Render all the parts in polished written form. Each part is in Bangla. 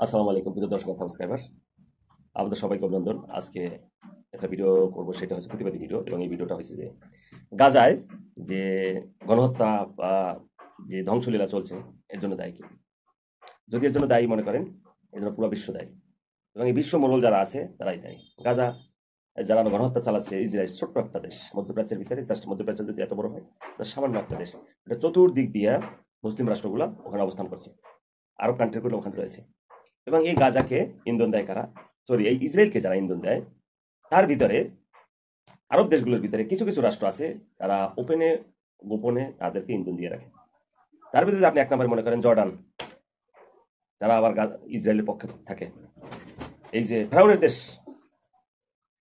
আসসালামু আলাইকুম প্রিয় দর্শক সাবস্ক্রাইবার, আপনাদের সবাইকে অভিনন্দন। আজকে একটা ভিডিও করব, সেটা হচ্ছে প্রতিবাদী ভিডিও। এবং এই ভিডিওটা হচ্ছে যে গাজায় যে গণহত্যা বা যে ধ্বংসলীলা চলছে, এর জন্য দায়ী কি? যদি এর জন্য দায়ী মনে করেন, এর জন্য পুরো বিশ্ব দায়ী। এবং এই বিশ্ব মোড়ল যারা আছে তারাই দায়ী। গাজা যারা গণহত্যা চালাচ্ছে, ইসরায়েল ছোট্ট একটা দেশ, মধ্যপ্রাচ্যের ভিতরে, জাস্ট মধ্যপ্রাচ্য যদি এত বড় হয়, তা সামান্য একটা দেশ। এটা চতুর্দিক দিয়ে মুসলিম রাষ্ট্রগুলো ওখানে অবস্থান করছে, আরব কান্ট্রিগুলো ওখানে রয়েছে। এবং এই গাজাকে ইন্ধন দেয় কারা? সরি, এই ইসরায়েলকে যারা ইন্ধন দেয়, তার ভিতরে আরব দেশগুলোর ভিতরে কিছু কিছু রাষ্ট্র আছে, তারা ওপেনে গোপনে তাদেরকে ইন্ধন দিয়ে রাখে। তার ভিতরে আপনি এক নম্বরে মনে করেন জর্ডান, যারা আবার ইসরায়েলের পক্ষে থাকে। এই যে ফেরাউনের দেশ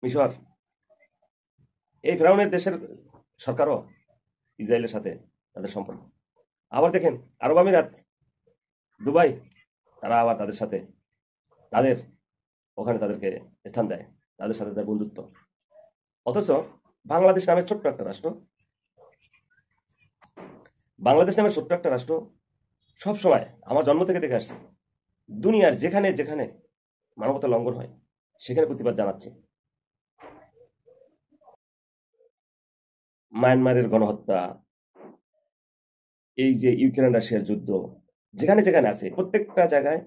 মিশর, এই ফেরাউনের দেশের সরকারও ইসরায়েলের সাথে তাদের সম্পর্ক। আবার দেখেন আরব আমিরাত, দুবাই, তারা আবার তাদের সাথে তাদের ওখানে তাদেরকে স্থান দেয়, তাদের সাথে তাদের বন্ধুত্ব। অথচ বাংলাদেশ নামের ছোট্ট একটা রাষ্ট্র, বাংলাদেশ নামের ছোট্ট একটা রাষ্ট্র সব সময় আমার জন্ম থেকে দেখে আসছে, দুনিয়ার যেখানে যেখানে মানবতা লঙ্ঘন হয় সেখানে প্রতিবাদ জানাচ্ছে। মায়ানমারের গণহত্যা, এই যে ইউক্রেন রাশিয়ার যুদ্ধ, যেখানে যেখানে আছে প্রত্যেকটা জায়গায়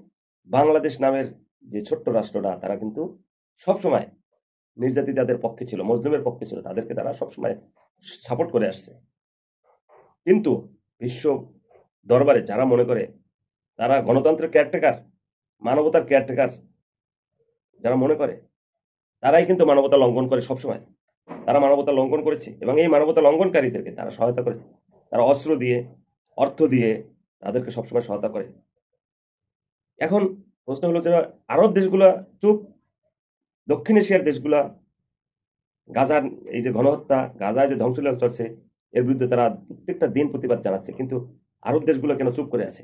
বাংলাদেশ নামের যে ছোট্ট রাষ্ট্রটা, তারা কিন্তু সবসময় নির্যাতিতাদের পক্ষে ছিল, মজলুমের পক্ষে ছিল, তাদেরকে তারা সবসময় সাপোর্ট করে আসছে। কিন্তু বিশ্ব দরবারে যারা মনে করে তারা গণতন্ত্রের কেয়ারটেকার, মানবতার কেয়ারটেকার, যারা মনে করে তারাই কিন্তু মানবতা লঙ্ঘন করে সবসময়। তারা মানবতা লঙ্ঘন করেছে এবং এই মানবতা লঙ্ঘনকারীদেরকে তারা সহায়তা করেছে। তারা অস্ত্র দিয়ে, অর্থ দিয়ে তাদেরকে সবসময় সহায়তা করে। এখন প্রশ্ন হলো যে আরব দেশগুলা চুপ, দক্ষিণ এশিয়ার দেশগুলা গাজার এই যে গণহত্যা, গাজায় যে ধ্বংসলীলা চলছে, এর বিরুদ্ধে তারা প্রত্যেকটা দিন প্রতিবাদ জানাচ্ছে, কিন্তু আরব দেশগুলো কেন চুপ করে আছে?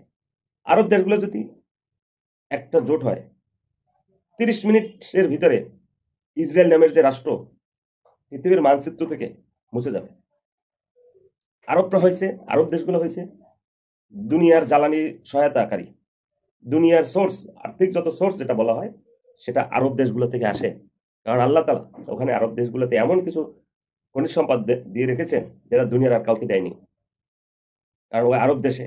আরব দেশগুলো যদি একটা জোট হয়, 30 মিনিটের ভিতরে ইসরায়েল নামের যে রাষ্ট্র পৃথিবীর মানচিত্র থেকে মুছে যাবে। আরবরা হয়েছে, আরব দেশগুলো হয়েছে দুনিয়ার জ্বালানি সহায়তাকারী, দুনিয়ার সোর্স, আর্থিক যত সোর্স যেটা বলা হয়, সেটা আরব দেশগুলো থেকে আসে। কারণ আল্লাহ তালা ওখানে আরব দেশগুলোতে এমন কিছু খনিজ সম্পদ দিয়ে রেখেছেন যেটা দুনিয়ার আর কাউকে দেয়নি। কারণ ওই আরব দেশে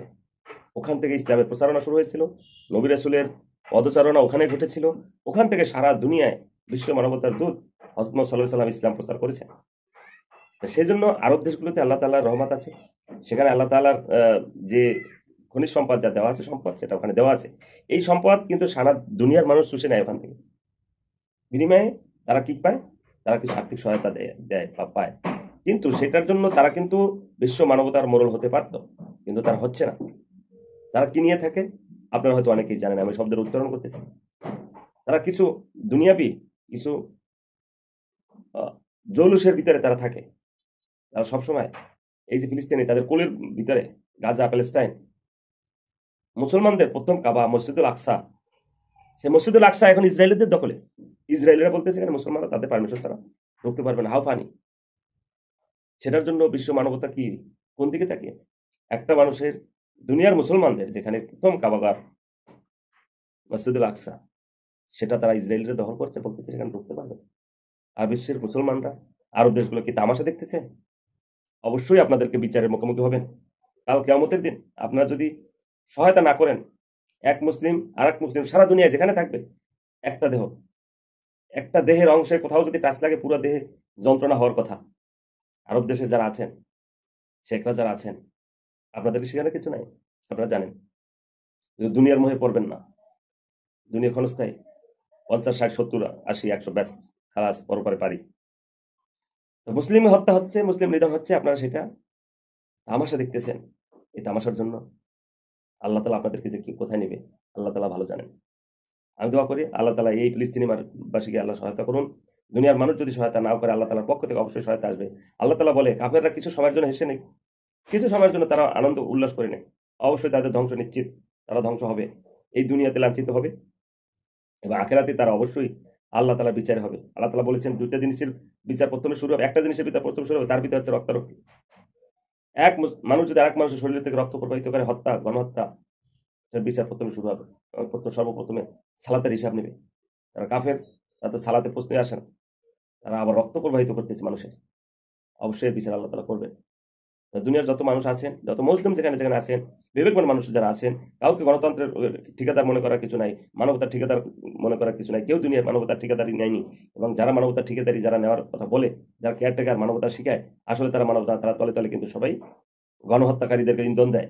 ওখান থেকে ইসলামের প্রচারণা শুরু হয়েছিল, নবী রাসূলের পদচারণা ওখানে ঘটেছিল, ওখান থেকে সারা দুনিয়ায় বিশ্ব মানবতার দূত হযরত মুহাম্মদ সাল্লাল্লাহু আলাইহি ওয়াসাল্লাম ইসলাম প্রচার করেছেন। সেই জন্য আরব দেশগুলোতে আল্লাহ তাআলার রহমত আছে। সেখানে আল্লাহ তাআলার যে খনিজ সম্পদ যা দেওয়া আছে, সম্পদ সেটা ওখানে দেওয়া আছে। এই সম্পদ কিন্তু সারা দুনিয়ার মানুষ চুষে নেয় ওখান থেকে। বিনিময়ে তারা কি পায়? তারা কিছু আর্থিক সহায়তা দেয় বা পায়। কিন্তু সেটার জন্য তারা কিন্তু বিশ্ব মানবতার মোড়ল হতে পারত, কিন্তু তারা হচ্ছে না। তারা কি নিয়ে থাকে আপনারা হয়তো অনেকেই জানেন, আমি শব্দের উচ্চারণ করতে চাই। তারা কিছু দুনিয়াবি, কিছু জৌলুসের ভিতরে তারা থাকে। তারা সবসময় এই যে ফিলিস্তিনি, তাদের কোলের ভিতরে গাজা, প্যালেস্টাইন, মুসলমানদের প্রথম কাবা মসজিদুল আকসা, সে মসজিদুল আকসা এখন ইসরায়েলিদের দখলে। ইসরায়েলিরা বলতেছে এখানে মুসলমানরা তাদের পারমিশন ছাড়া ঢুকতে পারবে না, হাউ ফানি। সেটার জন্য বিশ্ব মানবতা কি কোন দিকে তাকিয়েছে? একটা মানুষের, দুনিয়ার মুসলমানদের যেখানে প্রথম কাবাগার মসজিদুল আকসা, সেটা তারা ইসরায়েলিরা দখল করছে, বলতেছে সেখানে ঢুকতে পারবে না। আর বিশ্বের মুসলমানরা, আরব দেশগুলো কি তামাশা দেখতেছে? অবশ্যই আপনাদেরকে বিচারের মুখোমুখি হবেন কাল কিয়ামতের দিন। আপনারা যদি সহায়তা না করেন, এক মুসলিম আর এক মুসলিম সারা দুনিয়ায় যেখানে থাকবে, একটা দেহ, একটা দেহের অংশে কোথাও যদি টাচ লাগে, পুরো দেহে যন্ত্রণা হওয়ার কথা। আরব দেশে যারা আছেন, শেখরা যারা আছেন, আপনাদের সেখানে কিছু নাই, আপনারা জানেন। কিন্তু দুনিয়ার মোহে পড়বেন না। দুনিয়া ক্ষণস্থায়ী, 50, 60, 70, 80, 100, ব্যাস, খালাস, পরপারে পারি। তো মুসলিম হত্যা হচ্ছে, মুসলিম নিধন হচ্ছে, আপনারা সেটা তামাশা দেখতেছেন। এই তামাশার জন্য আল্লাহ তালা আপনাদেরকে যে কোথায় নেবে আল্লাহ তালা ভালো জানেন। আমি দোয়া করি আল্লাহ তালা এই ফিলিস্তিনি বাসীকে আল্লাহ সহায়তা করুন। দুনিয়ার মানুষ যদি সহায়তা নাও করে, আল্লাহ তালার পক্ষ থেকে অবশ্যই সহায়তা আসবে। আল্লাহ তালা বলে কাফেররা কিছু সময়ের জন্য হেসে নেই, কিছু সময়ের জন্য তারা আনন্দ উল্লাস করে নেয়, অবশ্যই তাদের ধ্বংস নিশ্চিত। তারা ধ্বংস হবে, এই দুনিয়াতে লাঞ্ছিত হবে, এবং আখেরাতে তারা অবশ্যই আল্লাহ তালা বিচার হবে। আল্লাহ তালা বলেছেন দুইটা জিনিসের বিচার প্রথমে শুরু হবে, একটা জিনিসের বিচার প্রথমে শুরু হবে, তার ভিতরে হচ্ছে রক্তারক্তি। মানুষ যদি আরেক মানুষের শরীর থেকে রক্ত প্রবাহিত করে, হত্যা, গণহত্যা, এটার বিচার প্রথমে শুরু হবে। সর্বপ্রথমে সালাতের হিসাব নেবে। যারা কাফের তারা তো সালাতে প্রশ্নই আসে না। তারা আবার রক্ত প্রবাহিত করতেছে মানুষের। অবশ্যই এর বিচার আল্লাহ তাআলা করবেন। দুনিয়ার যত মানুষ আছেন, যত মুসলিম যেখানে আছেন, বিবেকবান মানুষ যারা আছেন, কাউকে গণতন্ত্রের ঠিকাদার মনে করার কিছু নাই, মানবতার ঠিকাদার মনে করার কিছু নাই। কেউ দুনিয়ায় মানবতার ঠিকাদারি নেয়নি। এবং যারা মানবতার ঠিকাদারি যারা নেওয়ার কথা বলে, যারা কেয়ারটেকার মানবতা শিখায়, আসলে তারা মানবতা তারা তলে, তলে কিন্তু সবাই গণহত্যাকারীদেরকে ইন্ধন দেয়।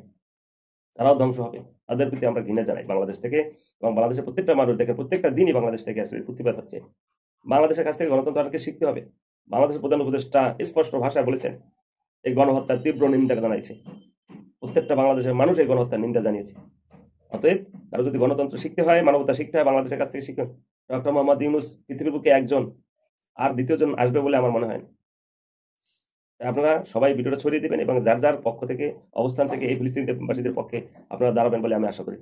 তারাও ধ্বংস হবে। তাদের প্রতি আমরা ঘৃণা জানাই বাংলাদেশ থেকে। এবং বাংলাদেশের প্রত্যেকটা মানুষ দেখেন প্রত্যেকটা দিনই বাংলাদেশ থেকে আসলে প্রতিবাদ হচ্ছে। বাংলাদেশের কাছ থেকে গণতন্ত্র আমাদেরকে শিখতে হবে। বাংলাদেশের প্রধান উপদেষ্টা স্পষ্ট ভাষায় বলেছেন, এই গণহত্যার তীব্র নিন্দা জানাইছে। প্রত্যেকটা বাংলাদেশের মানুষ এই গণহত্যার নিন্দা জানিয়েছে। অতএব কারো যদি গণতন্ত্র শিখতে হয়, মানবতা শিখতে হয়, বাংলাদেশের কাছ থেকে শিখুন। ডক্টর মোহাম্মদ ইউনূস পৃথিবীর বুকে একজন, আর দ্বিতীয়জন আসবে বলে আমার মনে হয় না। তাই আপনারা সবাই ভিডিওটা ছড়িয়ে দিবেন এবং যার যার পক্ষ থেকে অবস্থান থেকে এই ফিলিস্তিনবাসীদের পক্ষে আপনারা দাঁড়াবেন বলে আমি আশা করি।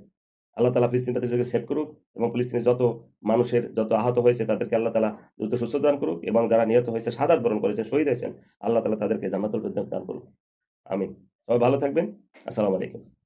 আল্লাহ তাআলা ফিলিস্তিনটাকে সেভ করুক এবং ফিলিস্তিনের যত মানুষের যত আহত হয়েছে তাদেরকে আল্লাহ তাআলা দ্রুত সুস্থতা দান করুক এবং যারা নিহত হয়েছে, শাহাদাত বরণ করেছেন, শহীদ হয়েছেন, আল্লাহ তাআলা তাদেরকে জান্নাতুল ফেরদৌস দান করুক। আমিন। সবাই ভালো থাকবেন। আসসালামু আলাইকুম।